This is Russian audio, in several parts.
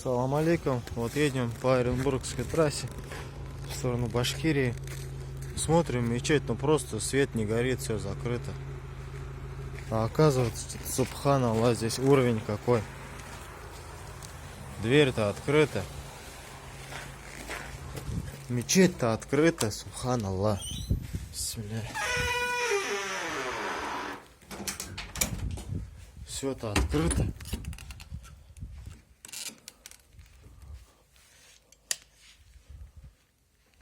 Салам алейкум. Вот едем по Оренбургской трассе в сторону Башкирии. Смотрим, мечеть, но просто свет не горит, все закрыто. А оказывается, субханаллах, здесь уровень какой. Дверь-то открыта. Мечеть-то открыта, субханаллах. Все-то открыто.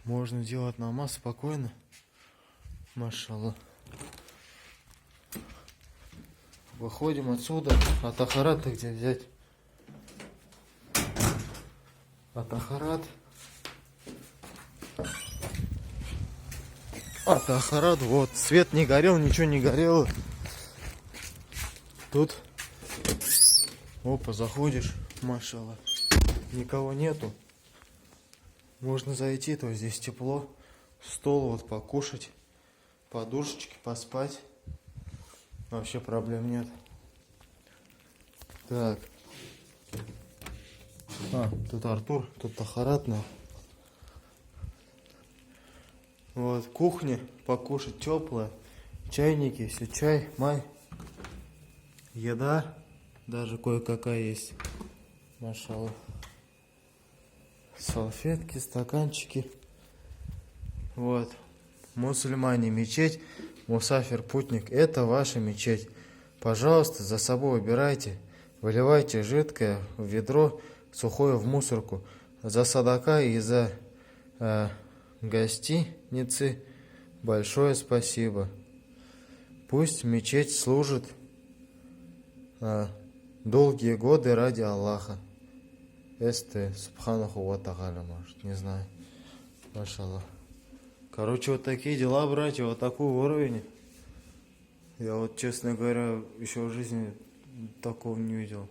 Можно делать намаз спокойно. Машаллах. Выходим отсюда. А тахарат-то где взять? А тахарат? А тахарат, вот. Свет не горел, ничего не горело. Тут. Опа, заходишь. Машаллах. Никого нету. Можно зайти, то здесь тепло. Стол вот покушать. Подушечки поспать. Вообще проблем нет. Так. Тут Артур, тут тахаратная. Вот, кухня, покушать теплая. Чайники, все, чай, май. Еда. Даже кое-какая есть. Машаллах. Салфетки, стаканчики. Вот. Мусульмане, мечеть. Мусафир, путник. Это ваша мечеть. Пожалуйста, за собой убирайте. Выливайте жидкое в ведро, сухое в мусорку. За садака и за гостиницы большое спасибо. Пусть мечеть служит долгие годы ради Аллаха. Субханаху ва тааля, может, не знаю. Машаллах. Короче, вот такие дела, братья, вот такой уровень. Я вот, честно говоря, еще в жизни такого не видел.